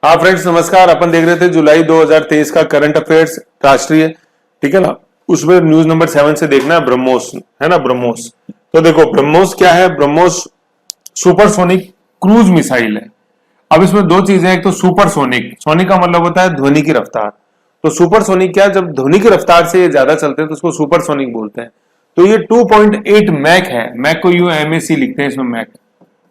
हाँ फ्रेंड्स, नमस्कार। अपन देख रहे थे जुलाई 2023 का करंट अफेयर्स राष्ट्रीय, ठीक है ना। उसमें न्यूज नंबर 7 से देखना है ब्रह्मोस, है ना। ब्रह्मोस, तो देखो ब्रह्मोस क्या है। ब्रह्मोस सुपरसोनिक क्रूज मिसाइल है। अब इसमें दो चीजें, एक तो सुपरसोनिक, सोनिक का मतलब होता है ध्वनि की रफ्तार। तो सुपरसोनिक क्या, जब ध्वनि की रफ्तार से ये ज्यादा चलते हैं तो उसको सुपरसोनिक बोलते हैं। तो ये 2.8 मैक है। मैक को UMAC लिखते हैं इसमें, मैक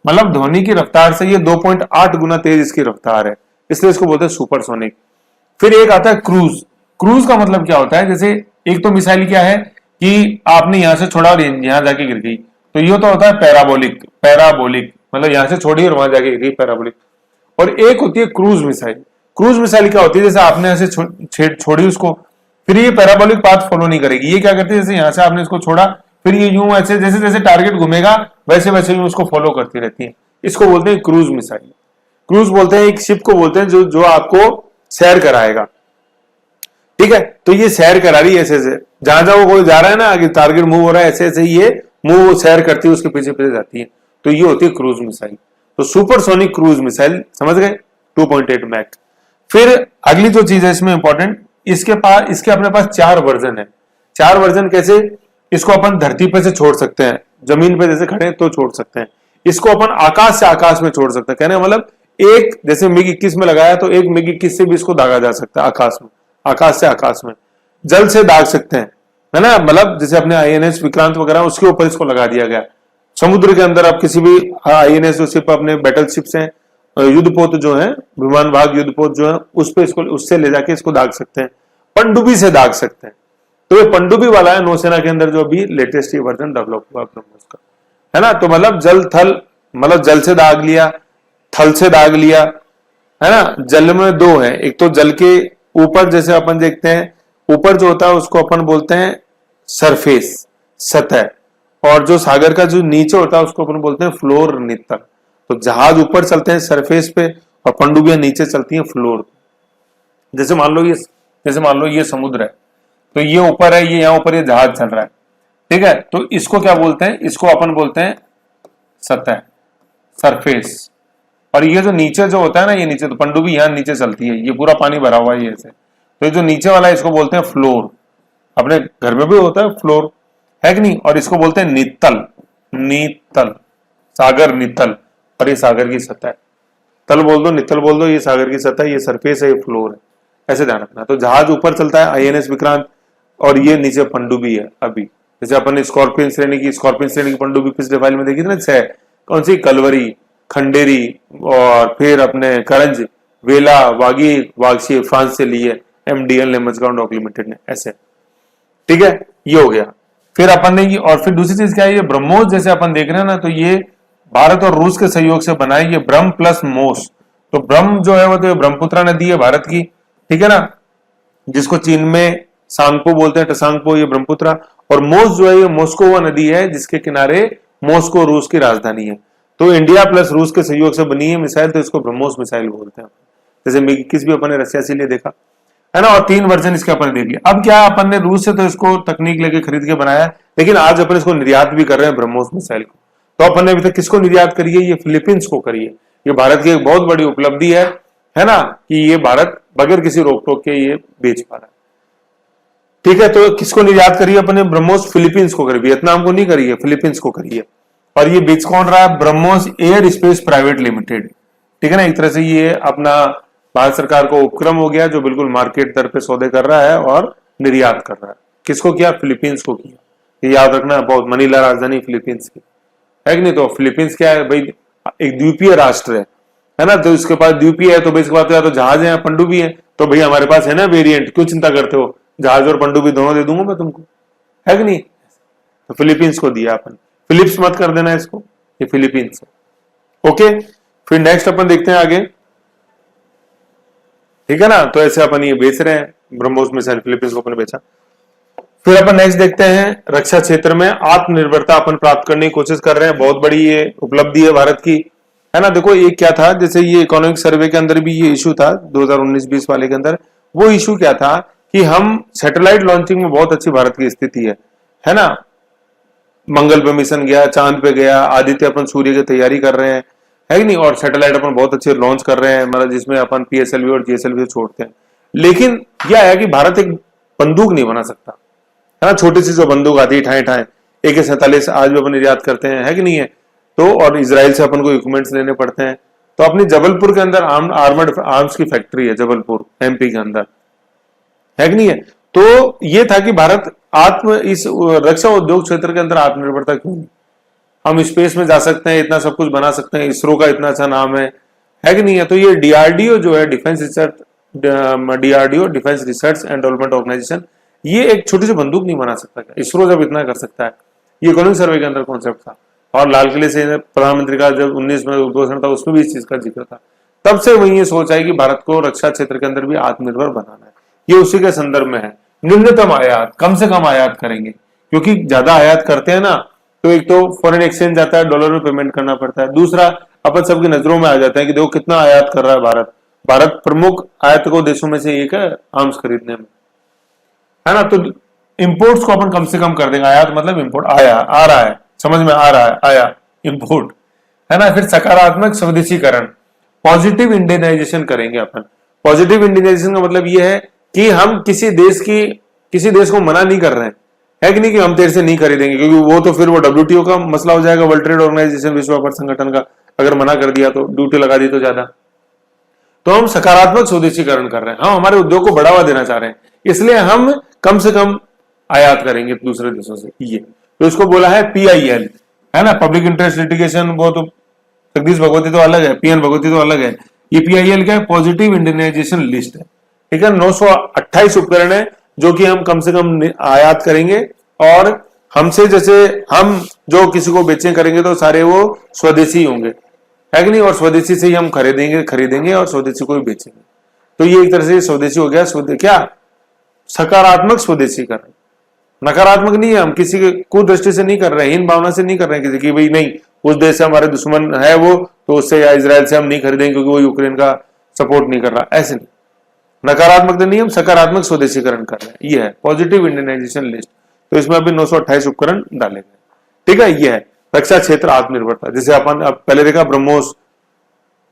मतलब ध्वनि की रफ्तार से ये 2.8 गुना तेज इसकी रफ्तार है, इसलिए इसको बोलते हैं सुपरसोनिक। फिर एक आता है क्रूज। क्रूज का मतलब क्या होता है, जैसे एक तो मिसाइल क्या है कि आपने यहां से छोड़ा और यहां जाके गिर गई, तो ये तो होता है पैराबोलिक। पैराबोलिक मतलब यहां से छोड़ी और वहां जाके गिर गई, पैराबोलिक। और एक होती है क्रूज मिसाइल। क्रूज मिसाइल क्या होती है, जैसे आपने ऐसे छोड़ी उसको, फिर ये पैराबोलिक पाथ फॉलो नहीं करेगी। ये क्या करती है, जैसे यहां से आपने इसको छोड़ा, फिर ये यूं ऐसे जैसे जैसे टारगेट घूमेगा वैसे वैसे यूं उसको फॉलो करती रहती है। इसको बोलते हैं क्रूज मिसाइल। क्रूज बोलते हैं एक शिप को बोलते हैं जो जो आपको सैर कराएगा, ठीक है। तो ये सैर करा रही है ऐसे ऐसे, जहां जहां वो कोई जा रहा है ना, आगे टारगेट मूव हो रहा है, ऐसे ऐसे ये मूव सैर करती है, उसके पीछे पीछे जाती है। तो ये होती है क्रूज मिसाइल। तो सुपरसोनिक क्रूज मिसाइल, समझ गए, 2.8 मैक। फिर अगली जो चीज है इसमें इंपॉर्टेंट, इसके अपने पास 4 वर्जन है। 4 वर्जन कैसे, इसको अपन धरती पे से छोड़ सकते हैं, जमीन पे जैसे खड़े तो छोड़ सकते हैं। इसको अपन आकाश से आकाश में छोड़ सकते हैं। कहने मतलब एक जैसे MiG-21 में लगाया तो एक MiG-21 से भी इसको दागा जा सकता है आकाश में, आकाश से आकाश में। जल से दाग सकते हैं, है ना, मतलब जैसे अपने INS विक्रांत वगैरह उसके ऊपर इसको लगा दिया गया। समुद्र के अंदर आप किसी भी INS जो शिप अपने बैटल शिप्स हैं, युद्धपोत जो है, विमान वाहक युद्धपोत जो है, उस पे इसको उससे ले जाके इसको दाग सकते हैं। पनडुब्बी से दाग सकते हैं। तो ये पनडुब्बी वाला है नौसेना के अंदर जो अभी लेटेस्ट ये वर्जन डेवलप हुआ ब्रह्मोस का, है ना। तो मतलब जल थल, मतलब जल से दाग लिया, थल से दाग लिया, है ना। जल में 2 है, एक तो जल के ऊपर जैसे अपन देखते हैं, ऊपर जो होता है उसको अपन बोलते हैं सरफेस, सतह। और जो सागर का जो नीचे होता है उसको अपन बोलते हैं फ्लोर, नितल। तो जहाज ऊपर चलते हैं सरफेस पे और पनडुब्बियां नीचे चलती हैं फ्लोर। जैसे मान लो ये समुद्र है, तो ये ऊपर है, ये यहां ऊपर ये जहाज चल रहा है, ठीक है। तो इसको क्या बोलते हैं, इसको अपन बोलते हैं सतह, सरफेस। और ये जो नीचे जो होता है ना, ये नीचे तो पनडुब्बी यहां नीचे चलती है, ये पूरा पानी भरा हुआ है ये ऐसे, तो ये जो नीचे वाला है इसको बोलते हैं फ्लोर। अपने घर में भी होता है फ्लोर, है कि नहीं। और इसको बोलते हैं नितल, नीतल, सागर नितल। और ये सागर की सतह, तल बोल दो नितल बोल दो, ये सागर की सतह, ये सरफेस है, ये फ्लोर है, ऐसे ध्यान रखना। तो जहाज ऊपर चलता है INS विक्रांत, और ये नीचे पनडुब्बी है। अभी जैसे अपन ने स्कॉर्पियन श्रेणी की पनडुब्बी पिछले फाइल में देखी थी ना, 6 कौन सी, कलवरी, खंडेरी, और फिर अपने करंज, वेला, वागी, वागशी फ्रांस से लिए, MDL ने मजगांव डॉक लिमिटेड ने, ऐसे, ठीक है। ये हो गया। फिर अपन ने ये, और फिर दूसरी चीज क्या है, ये ब्रह्मोस जैसे अपन देख रहे हैं ना, तो ये भारत और रूस के सहयोग से बना है, ये ब्रह्म प्लस मोस। तो ब्रह्म जो है वो तो ब्रह्मपुत्रा नदी है भारत की, ठीक है ना, जिसको चीन में सांगपो बोलते हैं, टसांगपो, ये ब्रह्मपुत्रा। और मोस जो है ये मॉस्को नदी है, जिसके किनारे मॉस्को रूस की राजधानी है। तो इंडिया प्लस रूस के सहयोग से बनी है मिसाइल, तो इसको ब्रह्मोस मिसाइल बोलते हैं। जैसे MiG-21 भी अपन ने रशिया से लिए देखा, है ना। और 3 वर्जन इसके अपन ने देख लिया। अब क्या, अपन ने रूस से तो इसको तकनीक लेके खरीद के बनाया, लेकिन आज अपन इसको निर्यात भी कर रहे हैं ब्रह्मोस मिसाइल को। तो अपन ने अभी तक किसको निर्यात करी है, ये फिलीपींस को करी है। ये भारत की एक बहुत बड़ी उपलब्धि है ना, कि ये भारत बगैर किसी रोक टोक के ये बेच पा रहा है, ठीक है। तो किसको निर्यात करी है अपने, ब्रह्मोस फिलीपींस को करी, वियतनाम को नहीं करी है, फिलीपींस को करी है। और ये बेच कौन रहा है, BrahMos air space private limited, ठीक है ना। एक तरह से ये अपना भारत सरकार को उपक्रम हो गया, जो बिल्कुल मार्केट दर पे सौदे कर रहा है और निर्यात कर रहा है। किसको किया, फिलीपींस को किया। ये याद रखना, बहुत मनीला राजधानी फिलीपींस की, है कि नहीं। तो फिलीपींस क्या है भाई, एक द्वीपीय राष्ट्र है ना। तो इसके पास द्वीपीय है, तो भाई इसके पास तो जहाज है, पनडुब्बी है। तो भाई हमारे पास है ना वेरिएंट, क्यों चिंता करते हो, जहाज और पनडुब्बी दोनों दे दूंगा मैं तुमको, है कि नहीं। तो फिलीपींस को दिया अपन, फिलिप्स मत कर देना इसको, ये फिलीपींस है, ओके। फिर नेक्स्ट अपन देखते हैं आगे, ठीक है ना। तो ऐसे अपन ये बेच रहे हैं ब्रह्मोस मिसाइल, फिलीपींस को अपन बेचा। फिर अपन नेक्स्ट देखते हैं, रक्षा क्षेत्र में आत्मनिर्भरता अपन प्राप्त करने की कोशिश कर रहे हैं। बहुत बड़ी ये उपलब्धि है भारत की, है ना। देखो ये क्या था, जैसे ये इकोनॉमिक सर्वे के अंदर भी ये इशू था 2019-20 वाले के अंदर। वो इशू क्या था कि हम सैटेलाइट लॉन्चिंग में बहुत अच्छी भारत की स्थिति है ना। मंगल पे मिशन गया, चांद पे गया, आदित्य अपन सूर्य की तैयारी कर रहे हैं, है कि नहीं, और सैटेलाइट अपन बहुत अच्छे लॉन्च कर रहे हैं, मतलब जिसमें अपन PSLV और GSLV छोड़ते हैं। लेकिन क्या है कि भारत एक बंदूक नहीं बना सकता, है ना, छोटी सी जो बंदूक आती है ठाए ठाए AK-47 आज भी अपन निर्यात करते हैं, है कि नहीं है। तो और इसराइल से अपन को इक्विपमेंट्स लेने पड़ते हैं। तो अपनी जबलपुर के अंदर आर्मर्ड आर्म्स की फैक्ट्री है, जबलपुर MP के अंदर, है कि नहीं है। तो ये था कि भारत इस रक्षा उद्योग क्षेत्र के अंदर आत्मनिर्भरता क्यों नहीं, हम स्पेस में जा सकते हैं, इतना सब कुछ बना सकते हैं, इसरो का इतना अच्छा नाम है कि नहीं है। तो ये DRDO जो है, DRDO defence research and development organisation, ये एक छोटी सी बंदूक नहीं बना सकता क्या, इसरो जब इतना कर सकता है। ये इकोनॉमिक सर्वे के अंदर कॉन्सेप्ट था, और लाल किले से प्रधानमंत्री का जब 19 में उद्घोषण था उसमें भी इस चीज का जिक्र था। तब से वही ये सोच है कि भारत को रक्षा क्षेत्र के अंदर भी आत्मनिर्भर बनाना है। ये उसी के संदर्भ में है, न्यूनतम आयात, कम से कम आयात करेंगे, क्योंकि ज्यादा आयात करते हैं ना तो एक तो फॉरेन एक्सचेंज जाता है, डॉलर में पेमेंट करना पड़ता है। दूसरा अपन सबकी नजरों में आ जाता है कि देखो कितना आयात कर रहा है भारत। भारत प्रमुख आयातकों देशों में से एक है आर्म्स खरीदने में, है ना। तो इंपोर्ट्स को अपन कम से कम कर देंगे। आयात मतलब इंपोर्ट, आया आ रहा है, समझ में आ रहा है, आया इंपोर्ट, है ना। फिर सकारात्मक स्वदेशीकरण, पॉजिटिव इंडियनाइजेशन करेंगे अपन। पॉजिटिव इंडियनाइजेशन का मतलब यह है कि हम किसी देश को मना नहीं कर रहे हैं, है कि नहीं, कि हम तेरे से नहीं खरीदेंगे, क्योंकि वो तो फिर वो WTO का मसला हो जाएगा, वर्ल्ड ट्रेड ऑर्गेनाइजेशन, विश्व व्यापार संगठन का। अगर मना कर दिया तो ड्यूटी लगा दी तो ज्यादा। तो हम सकारात्मक स्वदेशीकरण कर रहे हैं, हम हमारे उद्योग को बढ़ावा देना चाह रहे हैं, इसलिए हम कम से कम आयात करेंगे दूसरे देशों से। ये तो इसको बोला है PIL, है ना, पब्लिक इंटरेस्ट लिटिगेशन। वो तो जगदीश भगवती तो अलग है, PN भगवती तो अलग है। ये PIL क्या है, पॉजिटिव इंडियनाइजेशन लिस्ट है, ठीक है। 928 उपकरण है जो कि हम कम से कम आयात करेंगे, और हमसे जैसे हम जो किसी को बेचें करेंगे तो सारे वो स्वदेशी होंगे, है कि नहीं, और स्वदेशी से ही हम खरीदेंगे और स्वदेशी को ही बेचेंगे। तो ये एक तरह से स्वदेशी हो गया। क्या सकारात्मक स्वदेशीकरण, नकारात्मक नहीं है। हम किसी के कुदृष्टि से नहीं कर रहे हैं, हीन भावना से नहीं कर रहे हैं किसी की, भाई नहीं उस देश से हमारे दुश्मन है वो, तो उससे या इजराइल से हम नहीं खरीदेंगे क्योंकि वो यूक्रेन का सपोर्ट नहीं कर रहा, ऐसे नहीं। नकारात्मक नहीं, हम सकारात्मक स्वदेशीकरण कर रहे हैं। ये है पॉजिटिव इंडियनाइजेशन लिस्ट। तो इसमें अभी 928 उपकरण डाले गए, ठीक है। ये है रक्षा क्षेत्र आत्मनिर्भरता। जैसे अपन अब पहले देखा ब्रह्मोस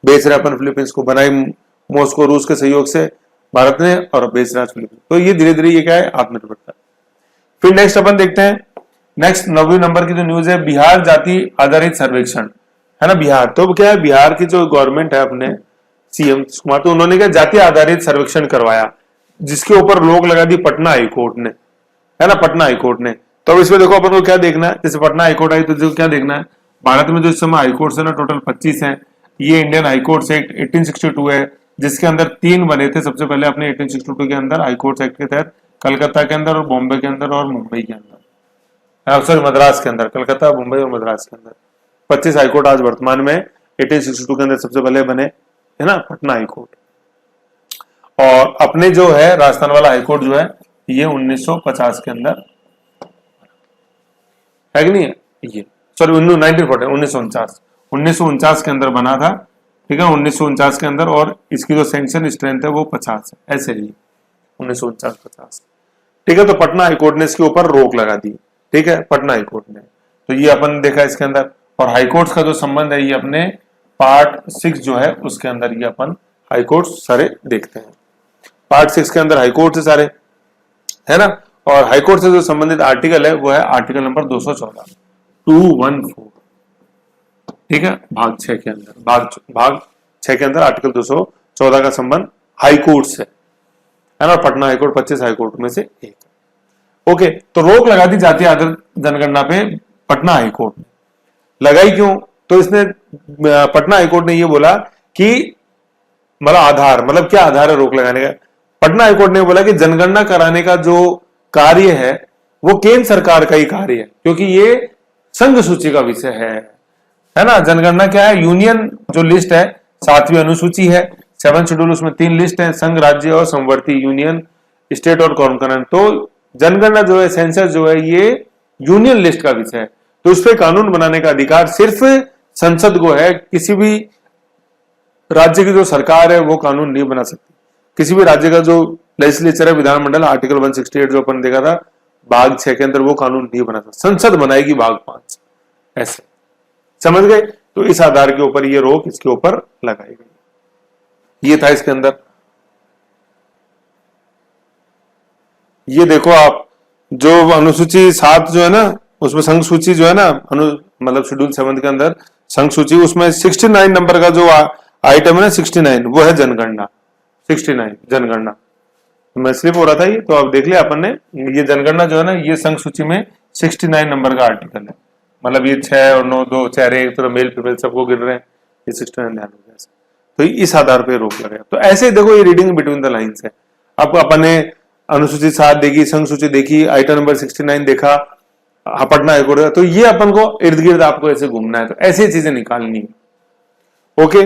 बेच रहे अपन फिलीपींस को, बनाई मॉस्को रूस के सहयोग से भारत ने, और बेच रहा फिलीपींस। तो ये धीरे धीरे ये क्या है, आत्मनिर्भरता। फिर नेक्स्ट अपन देखते हैं, नेक्स्ट 9वीं नंबर की जो न्यूज है, बिहार जाति आधारित सर्वेक्षण, है ना। बिहार तो क्या है, बिहार की जो गवर्नमेंट है अपने CM कुमार, तो उन्होंने क्या जाति आधारित सर्वेक्षण करवाया, जिसके ऊपर रोक लगा दी पटना हाईकोर्ट ने, है ना, पटना हाईकोर्ट ने। तो अब इसमें देखो अपन को क्या देखना है, जैसे पटना हाईकोर्ट आई तो क्या देखना है, भारत में जो इस समय हाईकोर्ट है ना टोटल 25 है। ये इंडियन हाईकोर्ट एक्ट 1862 है, जिसके अंदर 3 बने थे सबसे पहले अपने 1862 के अंदर हाईकोर्ट एक्ट के तहत, कलकत्ता के अंदर और बॉम्बे के अंदर और मुंबई के अंदर, सॉरी मद्रास के अंदर, कलकत्ता मुंबई और मद्रास के अंदर 25 हाईकोर्ट आज वर्तमान में 1862 के अंदर सबसे पहले बने, है ना, पटना हाईकोर्ट। और अपने जो है राजस्थान वाला हाईकोर्ट जो है ये 1950 के अंदर है कि नहीं है, ये सॉरी 1949 के अंदर बना था, ठीक है, 1949 के अंदर। और इसकी जो सैंक्शन स्ट्रेंथ है वो 50 है, ऐसे ही 1949-50, ठीक है। तो पटना हाईकोर्ट ने इसके ऊपर रोक लगा दी, ठीक है, पटना हाईकोर्ट ने। तो ये अपन देखा इसके अंदर। और हाईकोर्ट का जो संबंध है ये अपने पार्ट 6 जो है उसके अंदर ये अपन हाईकोर्ट सारे देखते हैं। पार्ट 6 के अंदर हाईकोर्ट से सारे, है ना। और हाईकोर्ट से जो संबंधित आर्टिकल है वो है आर्टिकल नंबर 214, ठीक है, भाग 6 के अंदर, भाग 6 के अंदर आर्टिकल 214 का संबंध हाईकोर्ट से, है ना। पटना हाईकोर्ट 25 हाईकोर्ट में से एक। ओके, तो रोक लगा दी जातीय आधारित जनगणना पे पटना हाईकोर्ट ने। लगाई क्यों, तो इसने पटना हाईकोर्ट ने ये बोला कि मतलब आधार, मतलब क्या आधार है रोक लगाने का। पटना हाईकोर्ट ने बोला कि जनगणना कराने का जो कार्य है वो केंद्र सरकार का ही कार्य है, क्योंकि ये संघ सूची का विषय है ना। जनगणना क्या है, यूनियन जो लिस्ट है 7वीं अनुसूची है, 7 शेड्यूल, उसमें 3 लिस्ट है, संघ, राज्य और समवर्ती, यूनियन, स्टेट और कॉन्करेंट। तो जनगणना जो है, सेंसस जो है, ये यूनियन लिस्ट का विषय है। तो इस पे कानून बनाने का अधिकार सिर्फ संसद को है, किसी भी राज्य की जो सरकार है वो कानून नहीं बना सकती। किसी भी राज्य का जो लेजिस्लेचर है, विधानमंडल, आर्टिकल 168 जो अपन देखा था भाग 6 के अंदर, वो कानून नहीं बना सकता, संसद बनाएगी भाग 5, ऐसे समझ गए। तो इस आधार के ऊपर ये रोक इसके ऊपर लगाई गई। ये था इसके अंदर। ये देखो आप, जो अनुसूची 7 जो है ना, उसमें संघ सूची जो है ना, मतलब शेड्यूल 7 के अंदर संघ सूची, उसमें 69 नंबर का जो आइटम है ना 69, वो है जनगणना। 69 जनगणना मैं स्लिप हो रहा था ये, तो अब देख लिया अपन ने। ये जनगणना जो है ना, ये संघ सूची में 69 नंबर का आर्टिकल है। मतलब ये 6 और 9 2 चेहरे एक तरह मेल फीमेल सबको गिर रहे हैं, ये 69 ध्यान हो गया। तो इस आधार पर रोक लगाया। तो ऐसे देखो ये रीडिंग बिटवीन द लाइन्स है। अब अपन ने अनुसूची 7 देखी, संघ सूची देखी, आइटम नंबर 69 देखा, पटना हाईकोर्ट, तो ये अपन को इर्द गिर्द आपको ऐसे घूमना है, तो ऐसी चीजें निकालनी है। ओके,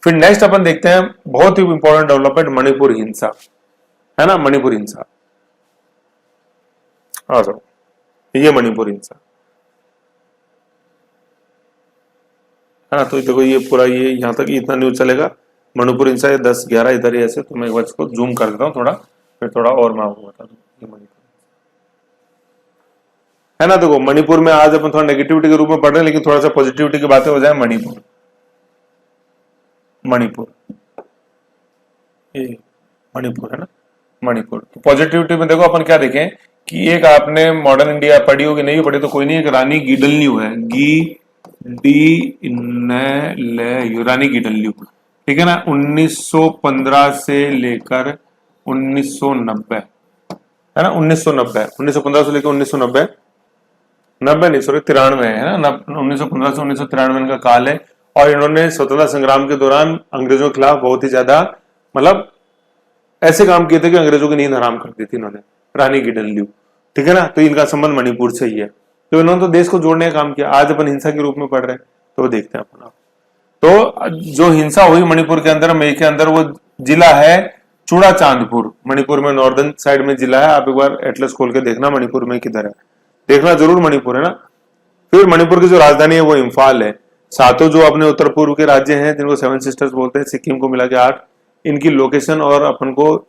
फिर नेक्स्ट अपन देखते हैं बहुत ही इंपॉर्टेंट डेवलपमेंट, मणिपुर हिंसा, है ना। मणिपुर हिंसा आ जाओ, ये मणिपुर हिंसा है ना। तो देखो ये पूरा, ये यहां तक इतना न्यूज चलेगा। मणिपुर हिंसा ये 10-11 इधर ही ऐसे, तो मैं एक बार इसको जूम कर देता हूँ थोड़ा, फिर थोड़ा और मैं आपको बता दूं। ये मणिपुर है ना। देखो मणिपुर में आज अपन थोड़ा नेगेटिविटी के रूप में पढ़ रहे हैं, लेकिन थोड़ा सा पॉजिटिविटी की बातें हो जाए। मणिपुर, मणिपुर, ये मणिपुर है ना। मणिपुर तो पॉजिटिविटी में देखो अपन क्या देखें कि एक आपने मॉडर्न इंडिया पढ़ी होगी, नहीं पढ़ी तो कोई नहीं, एक रानी गिडनल्यू है, रानी गिडनल्यू, ठीक है ना। 1915 से लेकर 1990 है ना, 1915 से लेकर 1990, 90 नहीं सॉरी 93 है ना, 1915 से 1993 इनका काल है। और इन्होंने स्वतंत्रता संग्राम के दौरान अंग्रेजों के खिलाफ बहुत ही ज्यादा मतलब ऐसे काम किए थे कि अंग्रेजों की नींद हराम कर दी थी इन्होंने, रानी गिडनल्यू, ठीक है ना। तो इनका संबंध मणिपुर से ही है। तो इन्होंने तो देश को जोड़ने का काम किया। आज अपन हिंसा के रूप में पढ़ रहे हैं, तो देखते हैं अपन। तो जो हिंसा हुई मणिपुर के अंदर, मई के अंदर, वो जिला है चूड़ाचांदपुर, मणिपुर में नॉर्दर्न साइड में जिला है। आप एक बार एटलस खोल के देखना मणिपुर में किधर है, देखना जरूर मणिपुर है ना। फिर मणिपुर की जो राजधानी है वो इम्फाल है। सातों जो अपने उत्तर पूर्व के राज्य हैं जिनको 7 सिस्टर्स बोलते हैं, सिक्किम को मिला के 8, इनकी लोकेशन और अपन को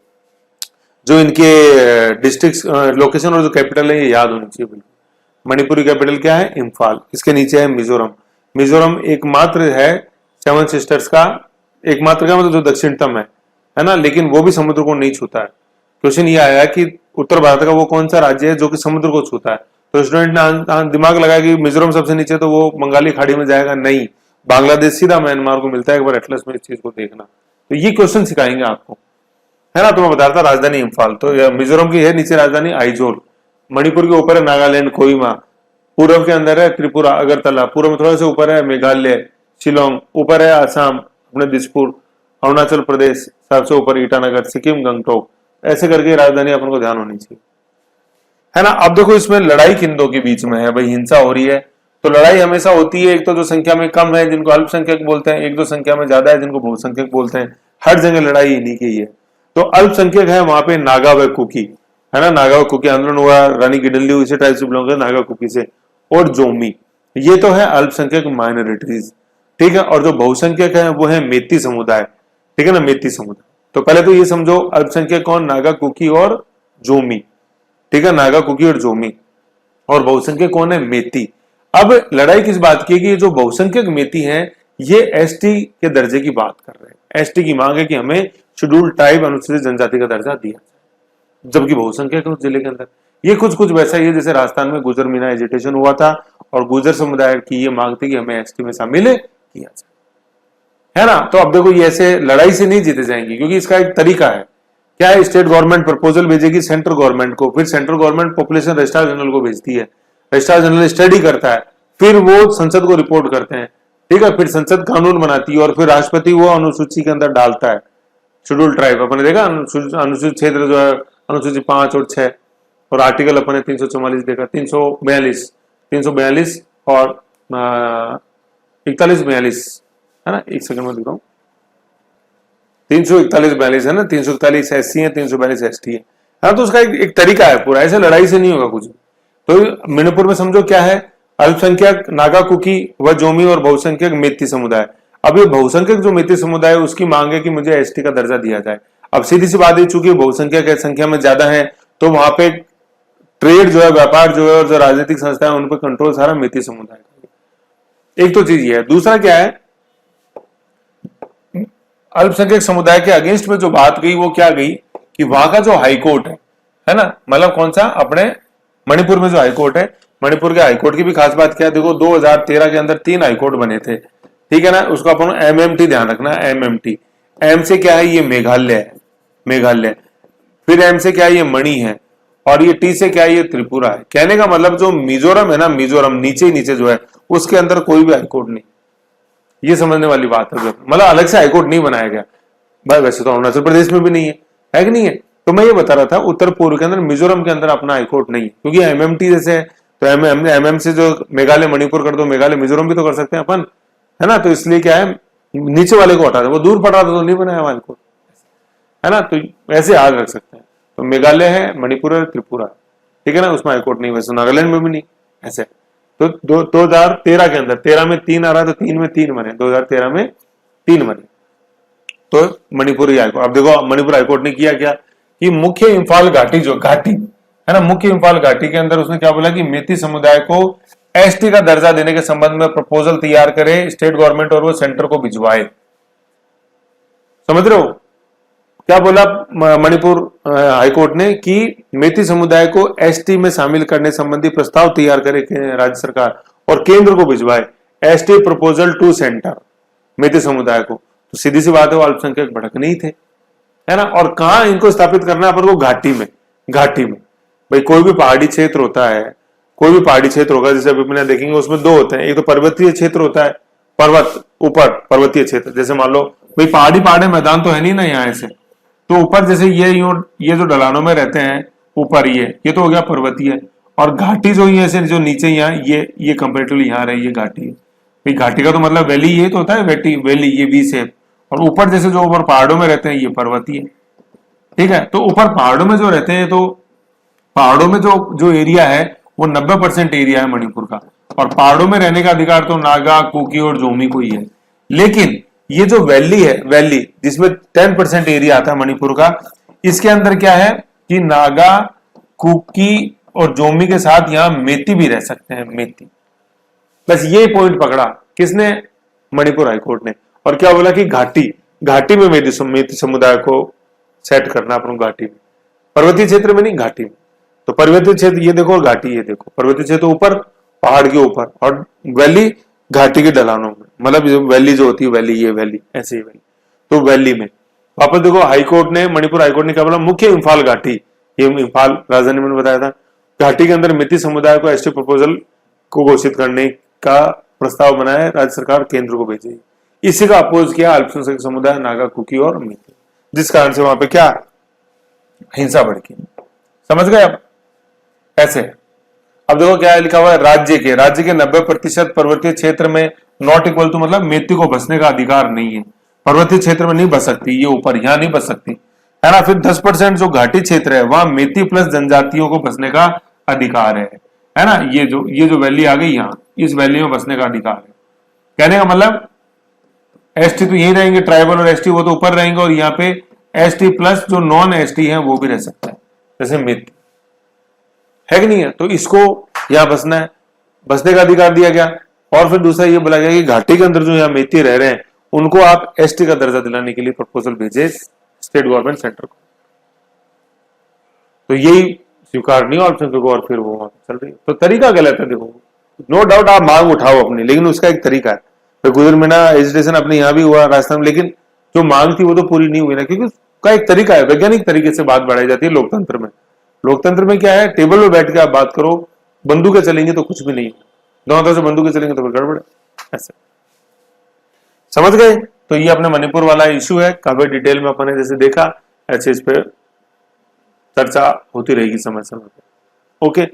जो इनके डिस्ट्रिक्ट लोकेशन और जो कैपिटल है ये याद होनी चाहिए बिल्कुल। मणिपुर की कैपिटल क्या है? इम्फाल। इसके नीचे है मिजोरम। मिजोरम एकमात्र है 7 सिस्टर्स का, एकमात्र का मतलब जो दक्षिणतम है ना, लेकिन वो भी समुद्र को नहीं छूता है। क्वेश्चन ये आया कि उत्तर भारत का वो कौन सा राज्य है जो कि समुद्र को छूता है, तो स्टूडेंट ने दिमाग लगाया कि मिजोरम सबसे नीचे तो वो बंगाली खाड़ी में जाएगा, नहीं, बांग्लादेश सीधा म्यांमार को मिलता है। एक बार एटलस में इस चीज को देखना, तो ये क्वेश्चन सिखाएंगे आपको, है ना। तो मैं बता रहा था राजधानी इम्फाल, तो मिजोरम की है नीचे राजधानी आइजोल, मणिपुर के ऊपर है नागालैंड कोहिमा, पूर्व के अंदर है त्रिपुरा अगरतला, पूर्व में थोड़ा सा ऊपर है मेघालय शिलोंग, ऊपर है आसाम अपने दिसपुर, अरुणाचल प्रदेश सबसे ऊपर ईटानगर, सिक्किम गंगटोक, ऐसे करके राजधानी अपन को ध्यान होनी चाहिए, है ना। अब देखो इसमें लड़ाई किन दो के बीच में है, भाई हिंसा हो रही है, तो लड़ाई हमेशा होती है। एक तो जो संख्या में कम है जिनको अल्पसंख्यक बोलते हैं, एक दो संख्या में ज्यादा है जिनको बहुसंख्यक बोलते हैं। हर जगह लड़ाई इन्हीं की है। तो अल्पसंख्यक है वहां पे नागा व कुकी, है ना, नागा व कुकी आंदोलन हुआ, रानी गिडनल्यू इसी टाइप से बिलोंग है नागा कुकी से, और जोमी, ये तो है अल्पसंख्यक माइनॉरिटीज, ठीक है। और जो बहुसंख्यक है वो है मेती समुदाय, ठीक है ना, मेती समुदाय। तो पहले तो ये समझो अल्पसंख्यक कौन? नागा कुकी और जोमी, ठीक है, नागा कुकी और जोमी। और बहुसंख्यक कौन है? मेती। अब लड़ाई किस बात की है कि जो बहुसंख्यक मेती हैं ये एसटी के दर्जे की बात कर रहे हैं। एसटी की मांग है कि हमें शेड्यूल्ड ट्राइब अनुसूचित जनजाति का दर्जा दिया जाए, जबकि बहुसंख्यक है उस जिले के अंदर। ये कुछ वैसा ही है जैसे राजस्थान में गुजर मीना एजिटेशन हुआ था और गुजर समुदाय की ये मांग थी कि हमें एसटी में शामिल किया जाए, है ना। तो अब देखो ये ऐसे लड़ाई से नहीं जीते जाएंगे, क्योंकि इसका एक तरीका है। क्या है? स्टेट गवर्नमेंट प्रपोजल भेजेगी सेंट्रल गवर्नमेंट को, फिर central government population registrar general को भेजती है, रजिस्ट्रार जनरल स्टडी करता है, फिर वो संसद को रिपोर्ट करते हैं, ठीक है, फिर संसद कानून बनाती है और फिर राष्ट्रपति वो अनुसूची के अंदर डालता है। शेड्यूल ट्राइब अपने देखा, अनुसूचित क्षेत्र जो है अनुसूची 5 और 6, और आर्टिकल अपने 344 देखा, 342 और 41-42, है ना। एक सेकंड में दिख रहा हूँ, 341-42 है ना, 341 SC है, 342 ST है, हाँ। तो उसका एक तरीका है पूरा, ऐसे लड़ाई से नहीं होगा कुछ। तो मणिपुर में समझो क्या है? अल्पसंख्यक नागा कुकी व जोमी और बहुसंख्यक मेती समुदाय। अब ये बहुसंख्यक जो मेती समुदाय है उसकी मांग है कि मुझे एसटी का दर्जा दिया जाए। अब सीधी सी बात है, चूंकि बहुसंख्यक संख्या में ज्यादा है तो वहां पे ट्रेड जो है, व्यापार जो है, और जो राजनीतिक संस्था है उन पर कंट्रोल सारा मेती समुदाय का। एक तो चीज ये है। दूसरा क्या है, अल्पसंख्यक समुदाय के अगेंस्ट में जो बात गई वो क्या गई कि वहां का जो हाईकोर्ट है ना, मतलब कौन सा, अपने मणिपुर में जो हाईकोर्ट है, मणिपुर के हाईकोर्ट की भी खास बात क्या है, देखो 2013 के अंदर 3 हाईकोर्ट बने थे, ठीक है ना, उसको अपन एमएमटी ध्यान रखना, एमएमटी। एम से क्या है, ये मेघालय है, मेघालय। फिर एम से क्या है, ये मणि है, और ये टी से क्या है, ये त्रिपुरा है। कहने का मतलब जो मिजोरम है ना, मिजोरम नीचे नीचे जो है उसके अंदर कोई भी हाईकोर्ट नहीं, ये समझने वाली बात है। मतलब अलग से हाईकोर्ट नहीं बनाया गया भाई, वैसे तो अरुणाचल प्रदेश में भी नहीं है कि नहीं है। तो मैं ये बता रहा था उत्तर पूर्व के अंदर मिजोरम के अंदर अपना हाईकोर्ट नहीं है, क्योंकि एमएमटी जैसे है, तो एमएम से जो मेघालय मणिपुर कर दो, मेघालय मिजोरम भी तो कर सकते हैं अपन, है ना। तो इसलिए क्या है, नीचे वाले को हटा दे, वो दूर पड़ रहा था तो नहीं बनाया हाईकोर्ट, है ना। तो ऐसे याद रख सकते हैं। तो मेघालय है, मणिपुर है, त्रिपुरा, ठीक है ना, उसमें हाईकोर्ट नहीं, वैसे नागालैंड में भी नहीं, ऐसे। तो 2013 के अंदर 13 में 3 आ रहा है, तो 3 में 3 बने, 2013 में 3 बने, तो मणिपुर हाईकोर्ट। अब देखो मणिपुर हाईकोर्ट ने किया क्या कि मुख्य इम्फाल घाटी, जो घाटी है ना, मुख्य इम्फाल घाटी के अंदर उसने क्या बोला कि मेती समुदाय को एसटी का दर्जा देने के संबंध में प्रपोजल तैयार करे स्टेट गवर्नमेंट और वो सेंटर को भिजवाए। समझ रहे हो क्या बोला मणिपुर हाईकोर्ट ने कि मेती समुदाय को एसटी में शामिल करने संबंधी प्रस्ताव तैयार करे राज्य सरकार और केंद्र को भिजवाए, एसटी प्रपोजल टू सेंटर, मेती समुदाय को। तो सीधी सी बात है, वो अल्पसंख्यक भड़कने ही थे, है ना। और कहा इनको स्थापित करना है अपन को, घाटी में। घाटी में भाई कोई भी पहाड़ी क्षेत्र होता है, कोई भी पहाड़ी क्षेत्र होगा, जैसे अभी अपने देखेंगे उसमें 2 होते हैं, एक तो पर्वतीय क्षेत्र होता है, पर्वत ऊपर पर्वतीय क्षेत्र, जैसे मान लो भाई पहाड़ी मैदान तो है नहीं ना यहाँ ऐसे, तो ऊपर जैसे ये जो ढलानों में रहते हैं ऊपर, ये तो हो गया पर्वतीय, और घाटी जो ये ऐसे जो नीचे यहाँ ये कंपेरेटिवली यहाँ रही, ये घाटी है भाई। घाटी का तो मतलब वैली ये तो होता है, वैली ये वी शेप, और ऊपर जैसे जो ऊपर पहाड़ों में रहते हैं ये पर्वतीय, ठीक है। तो ऊपर पहाड़ों में जो रहते हैं, तो पहाड़ों में जो एरिया है वो 90% एरिया है मणिपुर का, और पहाड़ों में रहने का अधिकार तो नागा, कुकी और जोमी को ही है। लेकिन ये जो वैली है, वैली जिसमें 10% एरिया आता है मणिपुर का, इसके अंदर क्या है कि नागा, कुकी और जोमी के साथ यहां मेती भी रह सकते हैं, मेती। बस ये पॉइंट पकड़ा किसने, मणिपुर हाईकोर्ट ने। और क्या बोला कि घाटी में मेती समुदाय को सेट करना अपन, घाटी में, पर्वतीय क्षेत्र में नहीं, घाटी में। तो पर्वतीय क्षेत्र ये देखो, और घाटी ये देखो, पर्वतीय क्षेत्र ऊपर पहाड़ के ऊपर, और वैली घाटी के ढलानों में, मतलब वैली जो होती है, वैली ये वैली ऐसे ही वैली, तो वैली में। वापस देखो हाईकोर्ट ने, मणिपुर हाईकोर्ट ने क्या बोला, मुख्य इम्फाल घाटी, ये इम्फाल राजधानी मैंने बताया था, घाटी के अंदर मेती समुदाय को एसटी प्रपोजल को घोषित करने का प्रस्ताव बनाया, राज्य सरकार केंद्र को भेजेगी। इसी का अपोज किया अल्पसंख्यक समुदाय, नागा, कुकी और मेती, जिस कारण से वहां पे क्या हिंसा भड़की। समझ गए अब ऐसे। अब देखो क्या लिखा हुआ है, राज्य के 90% पर्वतीय क्षेत्र में नॉट इक्वल टू, मतलब मेती को बसने का अधिकार नहीं है, पर्वतीय क्षेत्र में नहीं बस सकती, ये ऊपर यहां नहीं बस सकती, है ना। फिर 10% जो घाटी क्षेत्र है वहां मेती प्लस जनजातियों को बसने का अधिकार है ना। ये जो वैली आ गई यहाँ, इस वैली में बसने का अधिकार है। कहने का मतलब एसटी तो यही रहेंगे, ट्राइबल और एसटी वो तो ऊपर रहेंगे, और यहाँ पे एसटी प्लस जो नॉन एसटी है वो भी रह सकता है, जैसे मेती है कि नहीं है। तो इसको यहां बसना है, बसने का अधिकार दिया गया। और फिर दूसरा ये बोला गया कि घाटी के अंदर जो यहाँ मेती रह रहे हैं उनको आप एसटी का दर्जा दिलाने के लिए प्रपोजल भेजे स्टेट गवर्नमेंट सेंटर को। तो यही स्वीकार नहीं ऑप्शन को, और फिर वो चल रही है। तो तरीका गलत है, देखो नो डाउट आप मांग उठाओ अपनी, लेकिन उसका एक तरीका है। तो गुजर महीना एजिटेशन अपने यहाँ भी हुआ राजस्थान में, लेकिन जो मांग थी वो तो पूरी नहीं हुई ना, क्योंकि उसका एक तरीका है, वैज्ञानिक तरीके से बात बढ़ाई जाती है लोकतंत्र में। लोकतंत्र में क्या है, टेबल में बैठ के आप बात करो, बंदूकें चलेंगे तो कुछ भी नहीं, दोनों तरफ से बंदूकें चलेंगे तो फिर गड़बड़ ऐसे। समझ गए। तो ये अपने मणिपुर वाला इशू है, काफी डिटेल में अपन ने जैसे देखा, ऐसे इस पे चर्चा होती रहेगी समय समय पे। ओके,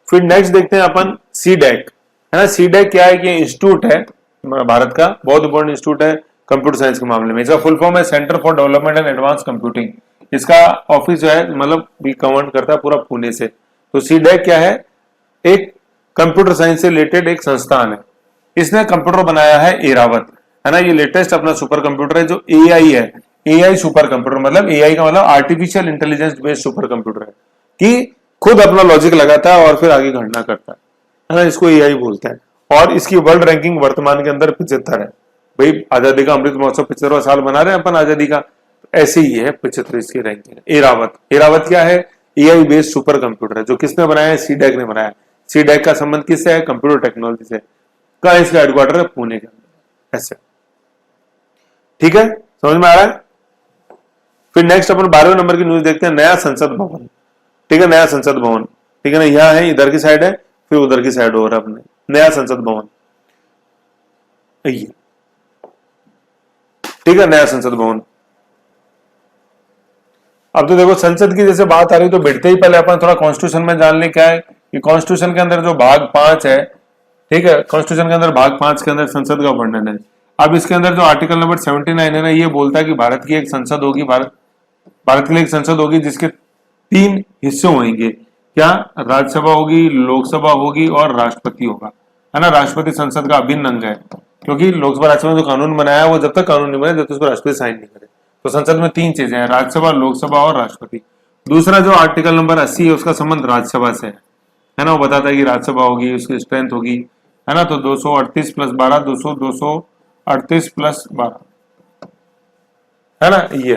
फिर नेक्स्ट देखते हैं अपन सीडैक, है ना। सीडैक क्या है कि इंस्टीट्यूट है भारत का, बहुत इंपॉर्टेंट इंस्टीट्यूट है कंप्यूटर साइंस के मामले में। इसका फुल फॉर्म है centre for development and advance computing. इसका ऑफिस जो है मतलब भी कमांड करता है पूरा पुणे से। तो सीडैक क्या है, एक कंप्यूटर साइंस से रिलेटेड एक संस्थान है। इसने कंप्यूटर बनाया है एरावत, है ना। ये लेटेस्ट अपना सुपर कंप्यूटर है जो एआई है, एआई सुपर कंप्यूटर, मतलब एआई का मतलब artificial intelligence based super computer है, कि खुद अपना लॉजिक लगाता है और फिर आगे गणना करता है ना, इसको एआई बोलते हैं। और इसकी वर्ल्ड रैंकिंग वर्तमान के अंदर 75 है। भाई आजादी का अमृत महोत्सव 75वां साल मना रहे हैं अपन आजादी का, ऐसे ही है 75 इसकी रैंकिंग। एरावत क्या है? एआई बेस्ड सुपर कंप्यूटर है, जो किसने बनाया है? सीडैक ने बनाया। सीडैक का संबंध किससे है? कंप्यूटर टेक्नोलॉजी से। कहा इसका हेडक्वार्टर है? पुणे के अंदर। ऐसे ठीक है, समझ में आ रहा है? फिर नेक्स्ट अपन 12वें नंबर की न्यूज देखते हैं, नया संसद भवन। ठीक है, नया संसद भवन, ठीक है ना, यहां है, इधर की साइड है, फिर उधर की साइड हो रहा है अपने, नया संसद भवन ये, ठीक है, नया संसद भवन। अब तो देखो संसद की जैसे बात आ रही तो बैठते ही पहले अपन थोड़ा कॉन्स्टिट्यूशन में जान ले क्या है कि कॉन्स्टिट्यूशन के अंदर जो भाग 5 है, ठीक है, कॉन्स्टिट्यूशन के अंदर भाग 5 के अंदर संसद का वर्णन है। अब इसके अंदर जो आर्टिकल नंबर 79 है ना, ये बोलता है कि भारत की एक संसद होगी, भारत के लिए एक संसद होगी जिसके 3 हिस्से होंगे। क्या? राज्यसभा होगी, लोकसभा होगी और राष्ट्रपति होगा, है ना। राष्ट्रपति संसद का अभिन्न अंग है, क्योंकि लोकसभा राज्यसभा जो कानून बनाया है वो जब तक कानून नहीं बने जब तक उसको राष्ट्रपति साइन नहीं करे। तो संसद में 3 चीजें हैं, राज्यसभा, लोकसभा और राष्ट्रपति। दूसरा जो आर्टिकल नंबर 80 है उसका संबंध राज्यसभा से है ना, वो बताता है कि राज्यसभा होगी, उसकी स्ट्रेंथ होगी, है ना। तो 238 प्लस 12 238 प्लस 12, है ना, ये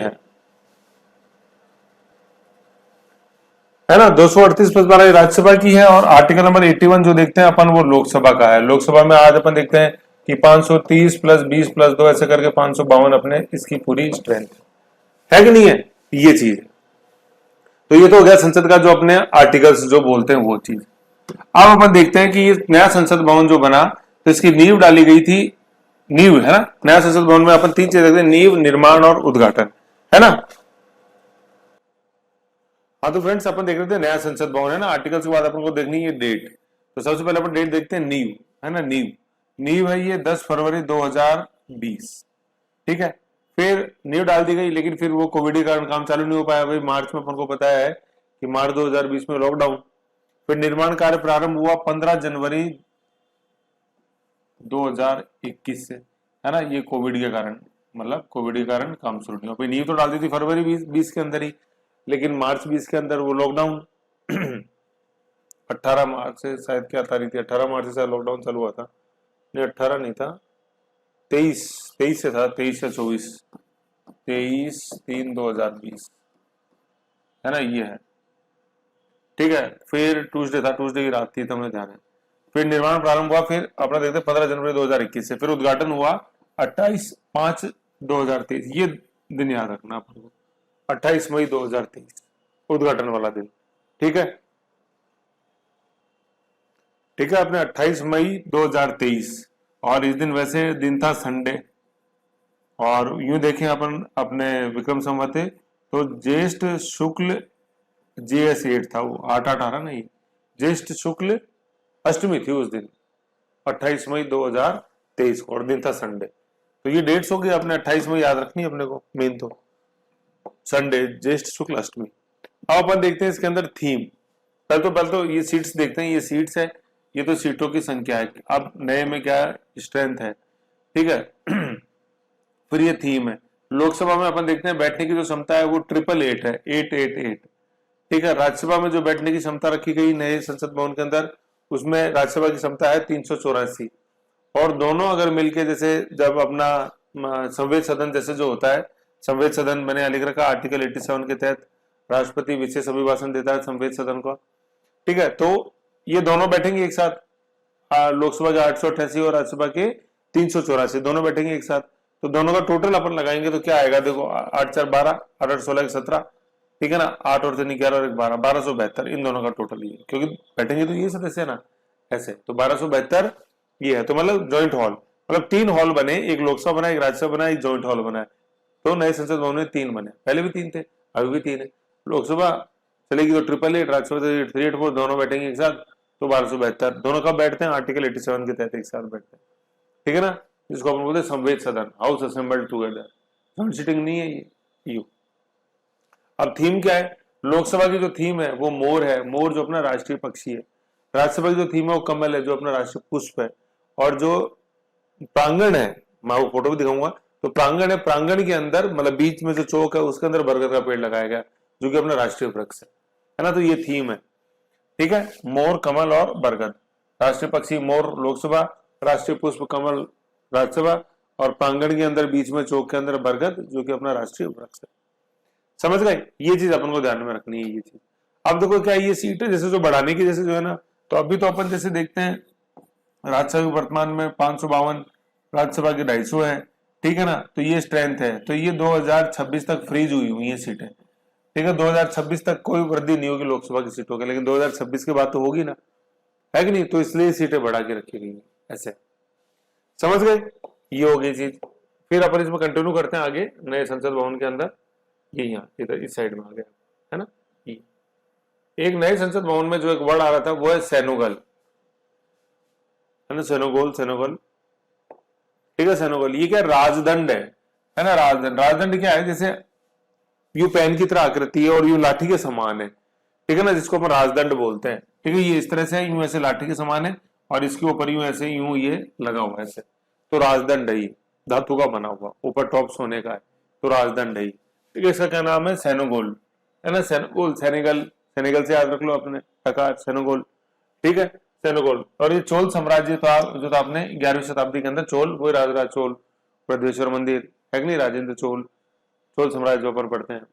है ना, 238 प्लस 12 राज्यसभा की है। और आर्टिकल नंबर 81 जो देखते हैं अपन वो लोकसभा का है। लोकसभा में आज अपन देखते हैं कि 530 प्लस 20 प्लस 2 ऐसे करके 552 अपने इसकी पूरी स्ट्रेंथ है कि नहीं है, ये चीज है। तो ये तो हो गया संसद का जो अपने आर्टिकल्स जो बोलते हैं वो चीज। अब अपन देखते हैं कि ये नया संसद भवन जो बना तो इसकी नींव डाली गई थी, नींव है ना, नया संसद भवन में अपन 3 चीज देखते हैं, नींव, निर्माण और उद्घाटन, है ना। हाँ तो फ्रेंड्स अपन देख रहे थे नया संसद भवन, है ना। आर्टिकल के बाद अपन को देखनी है डेट, तो सबसे पहले अपन डेट देखते हैं नींव, है ना, नींव है ये 10 फरवरी 2020, ठीक है। फिर नींव डाल दी गई, लेकिन फिर वो कोविड के कारण काम चालू नहीं हो पाया। भाई मार्च में अपन को पता है कि मार्च 2020 में लॉकडाउन। फिर निर्माण कार्य प्रारंभ हुआ 15 जनवरी 2021 से, है ना, ये कोविड के कारण, मतलब कोविड के कारण काम शुरू नहीं हुआ। नींव तो डाल दी थी फरवरी 20 के अंदर ही, लेकिन मार्च 20 के अंदर वो लॉकडाउन 18 मार्च से शायद क्या तारीख थी, 18 मार्च से शायद लॉकडाउन चालू हुआ था, नहीं 18 नहीं था, 23 से था, 23 या 24, 23/3/2020, है ना, ये है, ठीक है। फिर ट्यूसडे था, ट्यूसडे की रात थी, तो हमें ध्यान है। फिर निर्माण प्रारंभ हुआ, फिर अपना देखते 15 जनवरी 2021 से। फिर उद्घाटन हुआ 28/5/2023, ये दिन याद रखना आपको, 28 मई 2023 उद्घाटन वाला दिन, ठीक है, ठीक है, अपने 28 मई 2023। और इस दिन वैसे दिन था संडे, और यूं देखें अपन अपने विक्रम संवत तो ज्येष्ठ शुक्ल JS8 था, वो 8/8 आ रहा नहीं, ज्येष्ठ शुक्ल अष्टमी थी उस दिन 28 मई 2023 को, और दिन था संडे। तो ये डेट्स हो गई अपने, 28 मई याद रखनी है अपने को, मेन तो संडे, ज्येष्ठ शुक्ल अष्टमी। अब अपन देखते हैं इसके अंदर थीम। पहले तो ये सीट्स देखते हैं, ये सीट्स है, ये तो सीटों की संख्या है। अब नए में क्या स्ट्रेंथ है, ठीक है। फिर ये थीम है। लोकसभा में अपन देखते हैं बैठने की जो क्षमता है वो 888 है, 888, ठीक है। राज्यसभा में जो बैठने की क्षमता रखी गई नए संसद भवन के अंदर, उसमें राज्यसभा की क्षमता है 384। और दोनों अगर मिलके, जैसे जब अपना संवेद सदन जैसे जो होता है, संवेद सदन मैंने लिख रखा आर्टिकल 87 के तहत राष्ट्रपति विशेष अभिभाषण देता है संवेद सदन को, ठीक है। तो ये दोनों बैठेंगे एक साथ, लोकसभा के 888 और राज्यसभा के 384, दोनों बैठेंगे एक साथ। तो दोनों का टोटल अपन लगाएंगे तो क्या आएगा, देखो 8 4 12, 8 8 16 17, ठीक है ना, 8 और 3 11 और 1 12, 1272 इन दोनों का टोटल ये, क्योंकि बैठेंगे तो ये सदस्य है ना, ऐसे। तो 1272 ये है, तो मतलब ज्वाइंट हॉल, मतलब 3 हॉल बने, एक लोकसभा बना, एक राज्यसभा बना, एक ज्वाइंट हॉल बना है। तो नए संसद भवन में 3 बने, पहले भी 3 थे, अभी भी 3 है। लोकसभा चलेगी तो 888, राज्यसभा 384, दोनों बैठेंगे एक साथ तो 1272। दोनों कब बैठते हैं, आर्टिकल 87 के तहत एक साथ बैठते हैं, ठीक है ना, जिसको अपन बोलते हैं संवेद सदन, house assembled together, joint sitting नहीं है ये, यू। अब थीम क्या है, लोकसभा की जो थीम है वो मोर है, मोर जो अपना राष्ट्रीय पक्षी है। राज्यसभा की जो थीम है वो कमल है, जो अपना राष्ट्रीय पुष्प है। और जो प्रांगण है, मैं वो फोटो भी दिखाऊंगा, तो प्रांगण है, प्रांगण के अंदर मतलब बीच में जो चौक है उसके अंदर बरगद का पेड़ लगाया गया, जो कि अपना राष्ट्रीय वृक्ष है ना। तो ये थीम है, ठीक है, मोर, कमल और बरगद। राष्ट्रीय पक्षी मोर लोकसभा, राष्ट्रीय पुष्प कमल राज्यसभा, और प्रांगण के अंदर बीच में चौक के अंदर बरगद जो कि अपना राष्ट्रीय वृक्ष है। समझ गए? ये चीज अपन को ध्यान में रखनी है ये चीज। अब देखो क्या ये सीट है जैसे जो बढ़ाने की जैसे जो है ना, तो अभी तो अपन जैसे देखते हैं राज्यसभा की वर्तमान में 552, राज्यसभा की 250 है, ठीक है ना, तो ये स्ट्रेंथ है, तो ये 2026 तक फ्रीज हुई है सीटें, ठीक है। 2026 तक कोई वृद्धि नहीं होगी लोकसभा की सीटों की, लेकिन 2026 के बाद तो होगी ना, है कि नहीं, तो इसलिए सीटें बढ़ा के रखी गई है ऐसे। समझ गए? ये हो गई चीज। फिर अपन इसमें कंटिन्यू करते हैं आगे नए संसद भवन के अंदर, ये यहाँ इधर इस साइड में आ गया, है ना। ये एक नए संसद भवन में जो एक वर्ड आ रहा था वो है सेनोगल, है ना, सेनोगोल, सेनोगल, ठीक है, सेनोगल। ये क्या राजदंड है ना, राजदंड। राजदंड क्या है, जैसे यू पेन की तरह आकृति है और यू लाठी के समान है, ठीक है ना, जिसको अपन राजदंड बोलते हैं, ठीक है। ये इस तरह से यूं ऐसे लाठी के समान है और इसके ऊपर यूं ऐसे यूं ये लगा हुआ है ऐसे, तो राजदंड है, ये धातु का बना हुआ, ऊपर टॉप सोने का है, तो राजदंड है ये, ठीक है। इसका क्या नाम है, सेनोगोल, है ना, सेनोगोल, सेनेगल, सेनेगल से याद रख लो अपने टकार, सेनोगोल, ठीक है, सेनोगोल। और ये चोल साम्राज्य था जो था अपने 11वीं शताब्दी के अंदर, चोल वो राजराज चोल, बृहदेश्वर मंदिर है कि नहीं, राजेंद्र चोल, चोल साम्राज्य जो अपन पढ़ते हैं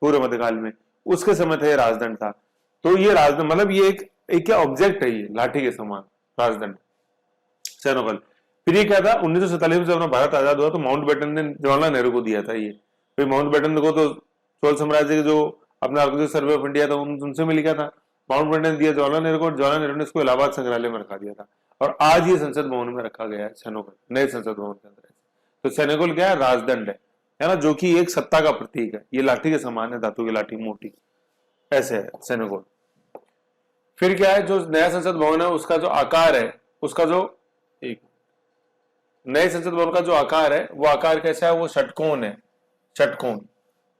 पूरे मध्यकाल में, उसके समय था ये राजदंड था। तो ये राजदंड मतलब ये एक क्या ऑब्जेक्ट है, ये लाठी के समान राजदंड, सेनोगल। फिर ये क्या था, 1947 में जब अपना भारत आजाद हुआ तो माउंटबेटन ने जवाहरलाल नेहरू को दिया था ये। फिर माउंटबेटन को तो चोल साम्राज्य के जो अपना आर्कियोलॉजिकल सर्वे ऑफ इंडिया था उनसे मिल गया था, माउंटबेटन ने दिया जवाहरलाल नेहरू को, जवाहरलाल नेहरू ने इसको इलाहाबाद संग्रहालय में रखा दिया था, और आज ये संसद भवन में रखा गया है सेनोगल, नए संसद भवन के अंदर। तो सेनेगल क्या है, राजदंड है ना, जो कि एक सत्ता का प्रतीक है, ये लाठी के समान है, धातु की लाठी मोटी, ऐसे है सेनेगल। फिर क्या है, जो नया संसद भवन है उसका जो आकार है, उसका जो एक नए संसद भवन का जो आकार है वो आकार कैसा है, वो षटकोण है, षटकोण,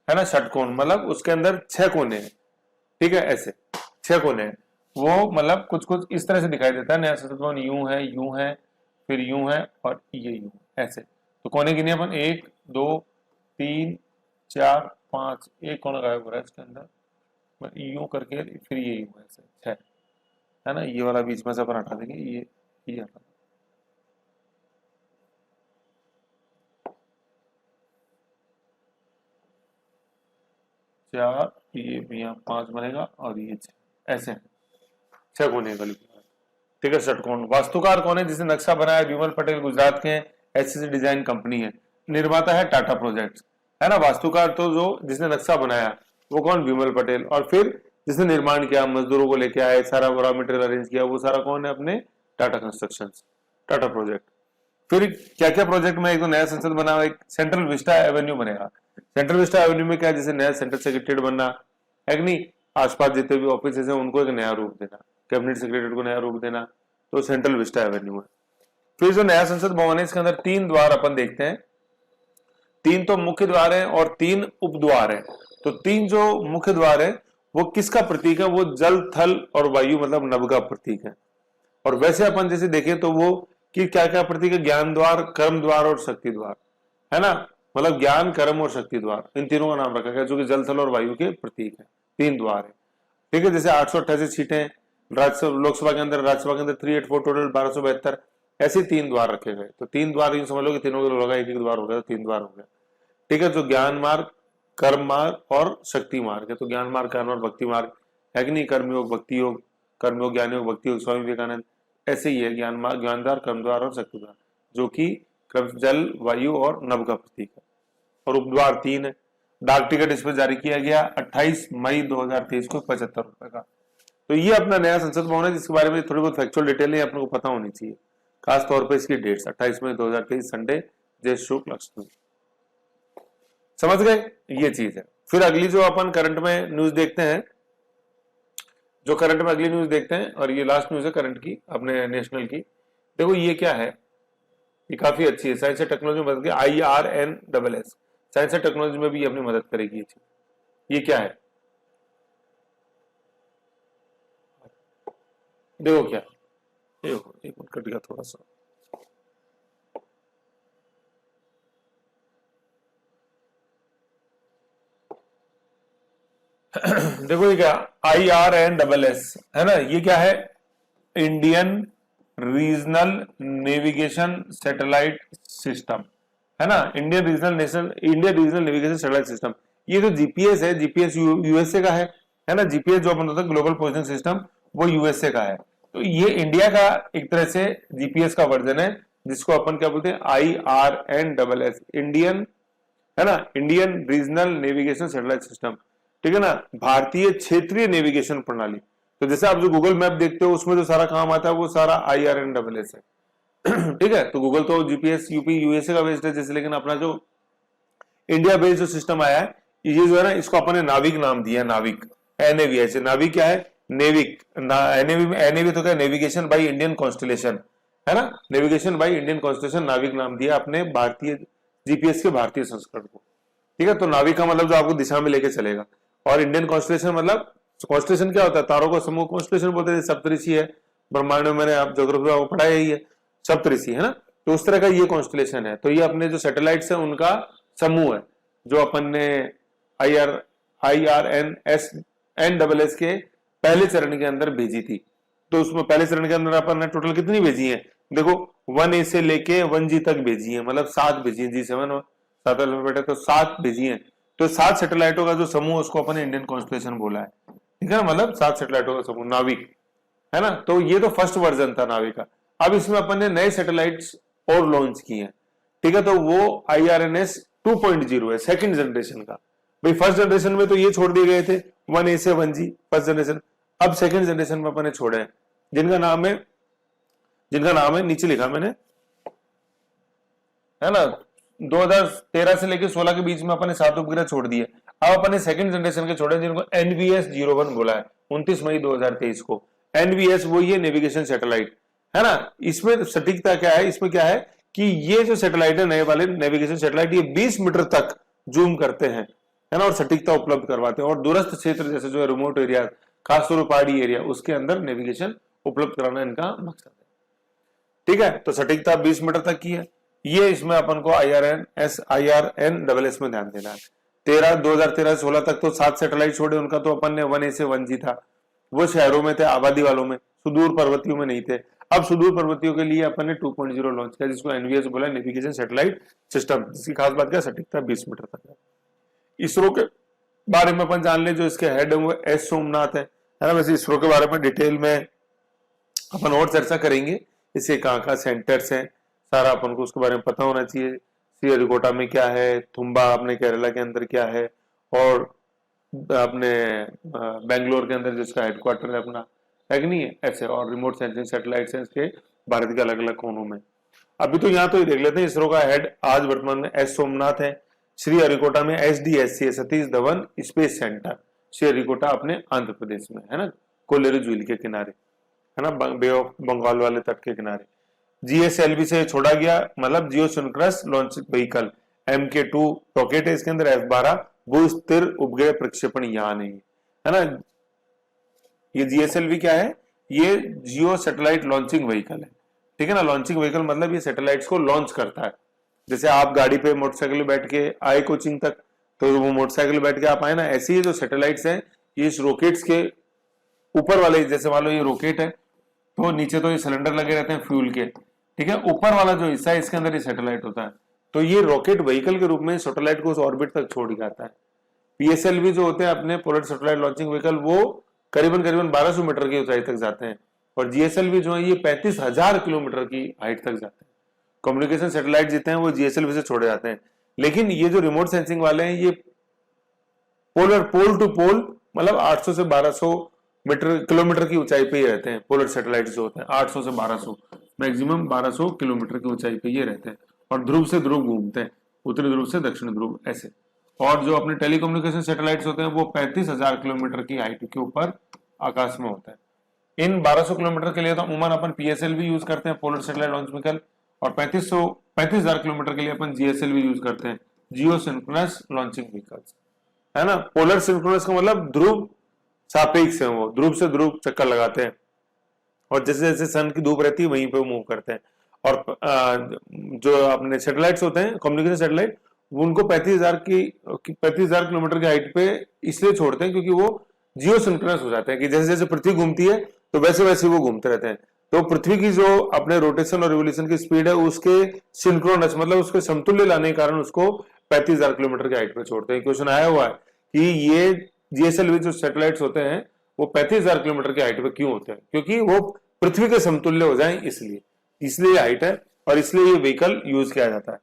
है ना, षटकोण मतलब उसके अंदर 6 कोने हैं, ठीक है, ऐसे 6 कोने हैं, वो मतलब कुछ कुछ इस तरह से दिखाई देता है। नया संसद भवन यूं है, फिर यूं है और ये यूं, ऐसे। तो कोने गिने अपन 1 2 3 4 5, एक कोना गायब हो रहा है इसके अंदर, यूं करके फिर ये यूं, ऐसे 6, है ना, ये वाला बीच में से अपन हटा देंगे, ये हटा, 4, ये भी यहाँ 5 बनेगा और ये 6, ऐसे 6 कोने गली, ठीक है, षटकोण। वास्तुकार कौन है, जिसे नक्शा बनाया, विमल पटेल, गुजरात के हैं, एससीसी डिजाइन कंपनी है, निर्माता है टाटा प्रोजेक्ट्स, है ना। वास्तुकार तो जो जिसने नक्शा बनाया वो कौन, विमल पटेल, और फिर जिसने निर्माण किया, मजदूरों को लेके आए, सारा रॉ मटेरियल अरेंज किया, वो सारा कौन है, अपने टाटा कंस्ट्रक्शंस, टाटा प्रोजेक्ट। फिर क्या क्या प्रोजेक्ट में, एक तो नया संसद बना, एक सेंट्रल विस्टा एवेन्यू बनेगा। सेंट्रल विस्टा एवेन्यू में क्या, जैसे नया सेंट्रल सेक्रेटरीट बनना है कि नहीं, आसपास जितने भी ऑफिस है उनको एक नया रूप देना, कैबिनेट सेक्रेटरी को नया रूप देना, तो सेंट्रल विस्टा एवेन्यू है। फिर जो नया संसद भवन है इसके अंदर 3 द्वार अपन देखते हैं, 3 तो मुख्य द्वार है और 3 उपद्वार है। तो 3 जो मुख्य द्वार है वो किसका प्रतीक है, वो जल, थल और वायु मतलब नभ का प्रतीक है। और वैसे अपन जैसे देखें तो वो कि क्या क्या प्रतीक है, ज्ञान द्वार, कर्म द्वार और शक्ति द्वार, है ना, मतलब ज्ञान, कर्म और शक्ति द्वार, इन तीनों का नाम रखा गया जो कि जल, थल और वायु के प्रतीक है। 3 द्वार है, ठीक है। जैसे 888 सीटें राज्यसभा, लोकसभा के अंदर, राज्यसभा के अंदर 384, टोटल 1272, ऐसे 3 द्वार रखे गए। तो 3 द्वार यूं समझ लो कि तीनों के लगा एक एक द्वार हो गया, तो 3 द्वार हो गया, ठीक है। जो ज्ञान मार्ग, कर्म मार्ग और शक्ति मार्ग है, तो ज्ञान मार्ग, कर्म और भक्ति मार्ग है कि नहीं, कर्मयोग, भक्ति योग, कर्मयोग, ज्ञान योग, भक्ति योग, स्वामी विवेकानंद, ऐसे ही है ज्ञान मार्ग, ज्ञान द्वार, कर्म द्वार और शक्ति द्वार, जो कि जल, वायु और नभ का प्रतीक है। और उपद्वार 3 है। डाक टिकट इस पर जारी किया गया 28 मई 2023 को 75 रुपए का। तो ये अपना नया संसद भवन है जिसके बारे में थोड़ी बहुत फैक्चुअल डिटेल है अपने को पता होनी चाहिए, खास तौर पर इसकी डेट्स 28 मई 2023 संडे, जय शुक्ल अष्टमी। समझ गए, ये चीज है। फिर अगली जो अपन करंट में न्यूज देखते हैं, जो करंट में अगली न्यूज देखते हैं, और ये लास्ट न्यूज है करंट की अपने नेशनल की। देखो ये क्या है, ये काफी अच्छी है, साइंस एंड टेक्नोलॉजी में मदद की, IRNSS, साइंस एंड टेक्नोलॉजी में भी अपनी मदद करेगी ये चीज। ये क्या है, देखो क्या, देखो एक मिनट कट गया थोड़ा सा, देखो ये क्या, IRNSS है ना, ये क्या है, Indian regional navigation satellite system, है ना, Indian regional navigation satellite system. ये जो जीपीएस है, जीपीएस यूएसए का है ना, जीपीएस जो अपन होता है ग्लोबल पोजिशनिंग सिस्टम, वो यूएसए का है। तो ये इंडिया का एक तरह से जीपीएस का वर्जन है, जिसको अपन क्या बोलते हैं, IRNSS, इंडियन, है ना, Indian regional navigation satellite system, ठीक है ना, भारतीय क्षेत्रीय नेविगेशन प्रणाली। तो जैसे आप जो गूगल मैप देखते हो उसमें जो सारा काम आता है वो सारा IRNSS है। ठीक है, तो गूगल तो जीपीएस यूपी यूएसए का बेस्ड है जैसे, लेकिन अपना जो इंडिया बेस्ड जो सिस्टम आया है, ये जो है ना, इसको अपन ने नाविक नाम दिया, नाविक, एनएवी। ऐसे नाविक क्या है, नेविक, एनएवी तो क्या, नेविगेशन बाय इंडियन कॉन्स्टलेशन, है ना, नेविगेशन बाय इंडियन कॉन्स्टलेशन, नाविक नाम दिया अपने भारतीय जीपीएस के भारतीय संस्करण को। ठीक है, तो नाविक का मतलब जो आपको दिशा में लेके चलेगा, और इंडियन कॉन्स्टलेशन मतलब, कॉन्स्टलेशन क्या होता है, तारों का समूह कॉन्स्टलेशन बोलते हैं, सप्तऋषि है ब्रह्मांड में, मैंने आप ज्योग्राफी में पढ़ा ही है, सप्तऋषि, है ना, तो उस तरह का ये कॉन्स्टलेशन है। तो ये अपने जो सैटेलाइट्स है उनका समूह है, जो अपन ने IRNSS के पहले चरण के अंदर भेजी थी। तो उसमें पहले चरण के अंदर अपन ने टोटल कितनी भेजी है, देखो 1A से लेके 1G तक भेजी है, मतलब 7 भेजी है, G7 7 अल्फाबेट है तो 7 भेजी है। तो 7 सैटेलाइटों का जो समूह उसको अपन ने इंडियन कॉन्स्टलेशन बोला है, ठीक है, मतलब 7 सैटेलाइटों का समूह, नाविक, है ना। तो ये तो फर्स्ट वर्जन था नाविक का। अब इसमें अपन ने नए सैटेलाइट्स और लॉन्च किए हैं, ठीक है, तो वो IRNS 2.0 है, सेकंड जनरेशन का। भाई फर्स्ट जनरेशन में तो ये छोड़ दिए गए थे 1A से 1G, फर्स्ट जनरेशन। अब सेकंड जनरेशन में अपन ने छोड़े हैं, जिनका नाम है नीचे लिखा मैंने, है ना, 2013 से लेकर 16 के बीच में अपन ने 7 उपग्रह छोड़ दिए। अब अपन ने सेकंड जनरेशन के छोड़े, जिनको NVS 01 बोला है, 29 मई 2023 को। NVS वो ये नेविगेशन सैटेलाइट, है ना। इसमें सटीकता क्या है, इसमें क्या है कि ये जो सैटेलाइट है, नए वाले नेविगेशन सैटेलाइट, ये 20 मीटर तक जूम करते हैं, है ना, और सटीकता उपलब्ध करवाते हैं, और दूरस्थ क्षेत्र जैसे जो है रिमोट एरिया, खासतौर पर पहाड़ी एरिया, उसके अंदर नेविगेशन उपलब्ध कराना इनका मकसद है। ठीक है, तो सटीकता 20 मीटर तक की है। ये इसमें अपन को IRNSS में ध्यान देना है। 2013 से 16 तक तो 7 सैटेलाइट छोड़े, उनका तो अपन ने 1A से 1G था, वो शहरों में थे, आबादी वालों में, सुदूर पर्वतियों में नहीं थे। अब सुदूर पर्वतियों के लिए अपन ने 2.0 लॉन्च किया, जिसको NVS बोला, नेविगेशन सैटेलाइट सिस्टम, जिसकी खास बात क्या, सटीकता 20 मीटर तक है। इसरो के बारे में अपन जान ले, जो इसके हेड है वो S सोमनाथ है ना। वैसे इसरो के बारे में डिटेल में अपन और चर्चा करेंगे, इसके कहाँ सेंटर्स हैं, सारा अपन को उसके बारे में पता होना चाहिए। श्रीहरिकोटा में क्या है, थुम्बा अपने केरला के अंदर क्या है, और अपने बेंगलोर के अंदर जिसका हेडक्वार्टर है अपना, है कि नहीं है, ऐसे। और रिमोट सेंसिंग सैटेलाइट है इसके भारत के अलग अलग कोनों में। अभी तो यहाँ तो ही देख लेते हैं, इसरो का हेड आज वर्तमान में S सोमनाथ है। श्रीहरिकोटा में SDSC है, सतीश धवन स्पेस सेंटर, श्रीहरिकोटा अपने आंध्र प्रदेश में, है ना, कोलेरू झील के किनारे, है ना, बे ऑफ बंगाल वाले तट के किनारे। GSLV से छोड़ा गया, मतलब geosynchronous launch vehicle, MK2 rocket है इसके अंदर, F12 भू स्थिर उपग्रह प्रक्षेपण यान है, ना। ये GSLV क्या है, ये जियो सैटेलाइट लॉन्चिंग व्हीकल है, ठीक है ना। लॉन्चिंग व्हीकल मतलब ये सैटेलाइट्स को लॉन्च करता है। जैसे आप गाड़ी पे मोटरसाइकिल बैठ के आए कोचिंग तक, तो वो मोटरसाइकिल बैठ के आप आए ना, ऐसे ही जो सैटेलाइट्स हैं, ये इस रॉकेट्स के ऊपर वाले, जैसे मान लो ये रॉकेट है, तो नीचे तो ये सिलेंडर लगे रहते हैं फ्यूल के, ठीक है, ऊपर वाला जो हिस्सा है इसके अंदर ये सैटेलाइट होता है। तो ये रॉकेट व्हीकल के रूप में सैटेलाइट को उस ऑर्बिट तक छोड़ जाता है। PSLV जो होते हैं अपने पोलर सैटेलाइट लॉन्चिंग व्हीकल, वो करीबन 1200 मीटर की ऊंचाई तक जाते हैं, और GSLV जो है ये 35,000 किलोमीटर की हाइट तक जाते हैं। कम्युनिकेशन सैटेलाइट जितने हैं वो GSLV से छोड़े जाते हैं, लेकिन ये जो रिमोट सेंसिंग वाले हैं, ये पोलर पोल टू पोल, मतलब 800 से 1200 किलोमीटर की ऊंचाई पे ही रहते हैं। पोलर सैटेलाइट जो होते हैं 800 से 1200, मैक्सिमम 1200 किलोमीटर की ऊंचाई पे ये रहते हैं, और ध्रुव से ध्रुव घूमते हैं, उत्तरी ध्रुव से दक्षिण ध्रुव, ऐसे। और जो अपने टेलीकम्युनिकेशन सैटेलाइट्स होते हैं वो 35,000 किलोमीटर की हाइट के ऊपर आकाश में होता है। इन 1200 किलोमीटर के लिए तो उमन अपन PSLV यूज करते हैं, पोलर सैटेलाइट लॉन्च व्हीकल, और 35,000 किलोमीटर के लिए अपन GSLV यूज करते हैं, जियो सिंक्रोनस लॉन्चिंग व्हीकल्स, है ना। पोलर सिंक्रोनस का मतलब ध्रुव सापेक्ष है, वो ध्रुव से ध्रुव चक्कर लगाते हैं, और जैसे जैसे सन की धूप रहती है वहीं पे वो मूव करते हैं। और जो अपने सैटेलाइट्स होते हैं कम्युनिकेशन सैटेलाइट, उनको 35,000 किलोमीटर की हाइट पे इसलिए छोड़ते हैं क्योंकि वो जियो सिंक्रोनस हो जाते हैं, कि जैसे जैसे पृथ्वी घूमती है तो वैसे वैसे वो घूमते रहते हैं। तो पृथ्वी की जो अपने रोटेशन और रिवोल्यूशन की स्पीड है उसके सिंक्रोनस मतलब उसके समतुल्य लाने के कारण उसको 35,000 किलोमीटर की हाइट पे छोड़ते हैं। क्वेश्चन आया हुआ है कि ये जीएसएलवी जो सैटेलाइट्स होते हैं वो 35,000 किलोमीटर की हाइट पे क्यों होते हैं? क्योंकि वो पृथ्वी के समतुल्य हो जाए इसलिए हाइट है और इसलिए ये व्हीकल यूज किया जाता है।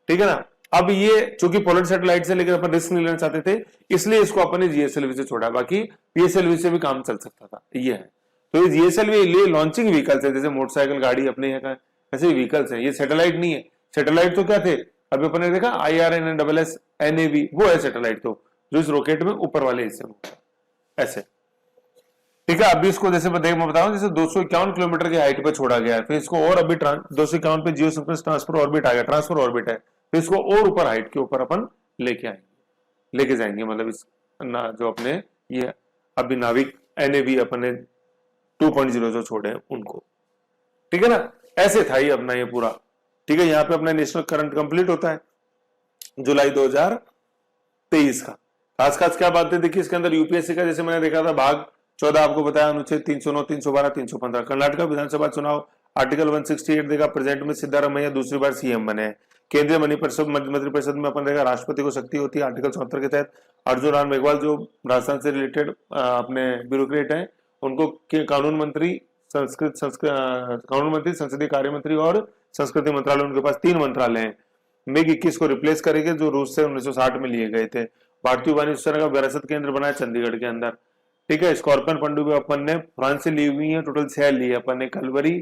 ठीक है ना। अब ये चूंकि पोलर सैटेलाइट से लेकर अपन रिस्क नहीं लेना चाहते थे इसलिए इसको अपन ने जीएसएलवी से छोड़ा, बाकी पीएसएलवी से भी काम चल सकता था। ये है तो ये जीएसएलवी लिए लॉन्चिंग व्हीकल्स है, जैसे मोटरसाइकिल गाड़ी अपने यहाँ का ऐसे व्हीकल्स है। ये सैटेलाइट नहीं है। सैटेलाइट तो क्या थे अभी अपन ने देखा IRNSSNAV वो है सैटेलाइट, तो जो इस रॉकेट में ऊपर वाले हिस्से में ऐसे। ठीक है। अभी इसको जैसे मैं बताऊं जैसे 251 किलोमीटर की हाइट पे छोड़ा गया है, फिर इसको और अभी 251 पे जियोसिंक्रोनस ट्रांसफर ऑर्बिट आ गया, ट्रांसफर ऑर्बिट है, फिर इसको और ऊपर हाइट के ऊपर अपन लेके जाएंगे मतलब इस जो अपने ये अभी नाविक NAV अपने 2.0 जो छोड़े हैं उनको। ठीक है ना। ऐसे था ये अपना ये पूरा। ठीक है। यहाँ पे अपना नेशनल करंट कंप्लीट होता है जुलाई 2023 का। खास क्या बात है देखिए इसके अंदर यूपीएससी का जैसे मैंने देखा था भाग 14 आपको बताया अनुच्छेद 309, 312, 315 कर्नाटक विधानसभा चुनाव आर्टिकल 168 देखा प्रेजेंट में सिद्धारमैया दूसरी बार सीएम बने। केंद्रीय मंत्रिपरिषद में अपन देखा राष्ट्रपति को शक्ति होती है आर्टिकल 74 के तहत। अर्जुन राम मेघवाल जो राजस्थान से रिलेटेड अपने ब्यूरोक्रेट हैं उनको कानून मंत्री, संसदीय कार्य मंत्री और संस्कृति मंत्रालय, उनके पास 3 मंत्रालय हैं। मिग 21 को रिप्लेस करेंगे जो रूस से 1960 में लिए गए थे। भारतीय वाणिज्य सूचना का विरासत केंद्र बनाया चंडीगढ़ के अंदर। ठीक है। स्कॉर्पियन पनडुब्बी अपन ने फ्रांस से ली हुई है, टोटल 6 ली है अपन ने, कलवरी,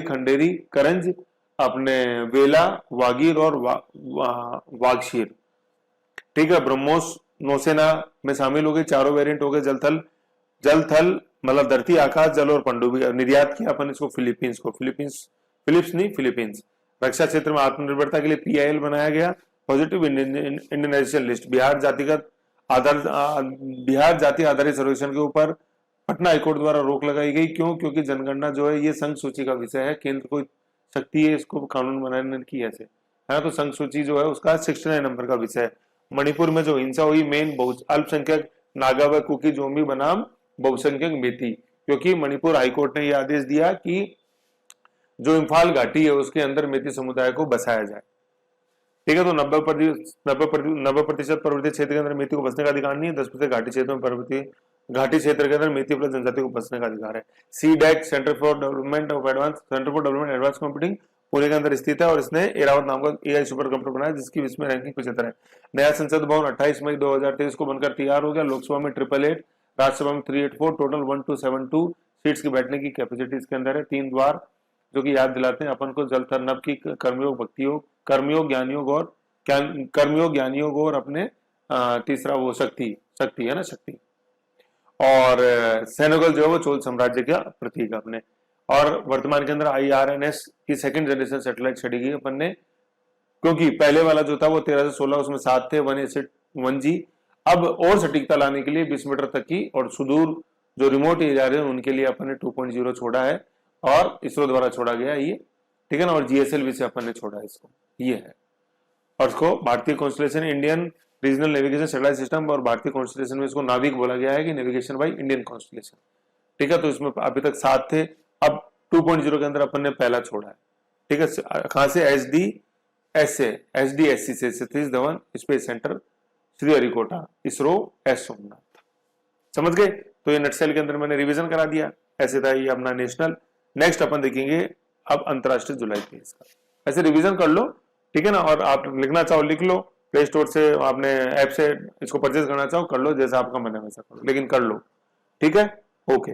खंडेरी, करंज, अपने वेला, वागीर और वागशीर। ठीक है। ब्रह्मोस नौसेना में शामिल हो गई, चारों वेरिएंट हो गए, जल थल मतलब धरती, आकाश, जल और पनडुब्बी। निर्यात किया अपन इसको फिलीपींस। रक्षा क्षेत्र में आत्मनिर्भरता के लिए PIL बनाया गया, पॉजिटिव इंडियनाइजेशन लिस्ट। बिहार जाति आधारित सर्वेक्षण के ऊपर पटना हाईकोर्ट द्वारा रोक लगाई गई। क्योंकि जनगणना जो है ये संघ सूची का विषय है, केंद्र को शक्ति है इसको कानून बनाने की ऐसे है, तो संघ सूची जो है उसका 69 नंबर का विषय है। मणिपुर में जो हिंसा हुई मेन अल्पसंख्यक नागा व कुकी जोमी बनाम बहुसंख्यक मेती, क्योंकि मणिपुर हाईकोर्ट ने यह आदेश दिया कि जो इम्फाल घाटी है उसके अंदर मेती समुदाय को बसाया जाए। ठीक है। तो 90% पर्वतीय क्षेत्र के अंदर मेती को बसने का अधिकार नहीं है, 10% घाटी क्षेत्र में घाटी क्षेत्र के अंदर मेती प्लस जनजाति को बसने का अधिकार है। CDAC centre for development advance computing Pune के अंदर स्थित है और इसने एरावत नाम का AI सुपर कंप्यूटर बनाया जिसकी विश्व में रैंकिंग 75 है। नया संसद भवन 28 मई 2023 को बनकर तैयार हो गया। लोकसभा में 888, राज्यसभा में 384, टोटल 1272 सीट्स की बैठने की कैपेसिटी इसके अंदर है। 3 द्वार जो कि याद दिलाते हैं अपन को जल थर नभ की कर्मयोग, भक्ति योग, कर्मयोग, ज्ञानयोग और अपने तीसरा वो शक्ति है ना, शक्ति। और सेनेगल जो है वो चोल साम्राज्य का प्रतीक है अपने। और वर्तमान के अंदर IRNS की 2nd जनरेशन सैटेलाइट छड़ी गई अपन ने, क्योंकि पहले वाला जो था वो 13 से 16 उसमें 7 थे 1G। अब और सटीकता लाने के लिए 20 मीटर तक की और सुदूर जो रिमोट एरिया है उनके लिए अपन ने 2.0 छोड़ा है और इसरो द्वारा छोड़ा गया ये। ठीक है ना। और GSLV से अपन ने छोड़ा है इसको, ये है। और इसको भारतीय constellation Indian regional navigation satellite system और भारतीय कॉन्स्टलेशन में इसको नाविक बोला गया है कि नेविगेशन बाय इंडियन कॉन्स्टलेशन। ठीक है। तो इसमें अभी तक 7 थे, अब 2.0 के अंदर अपन ने पहला छोड़ा है। ठीक है। कहां से? SDSC से Satish Dhawan space centre Sriharikota, ISRO S Somnath. समझ गए? तो ये नटसेल के अंदर मैंने रिवीजन करा दिया। ऐसे था ये अपना नेशनल। नेक्स्ट अपन देखेंगे अब अंतरराष्ट्रीय जुलाई 23 का। ऐसे रिवीजन कर लो। ठीक है ना। और आप लिखना चाहो लिख लो, प्ले स्टोर से आपने ऐप से इसको परचेज करना चाहो कर लो, जैसा आपका मन है वैसा करो, लेकिन कर लो। ठीक है। ओके।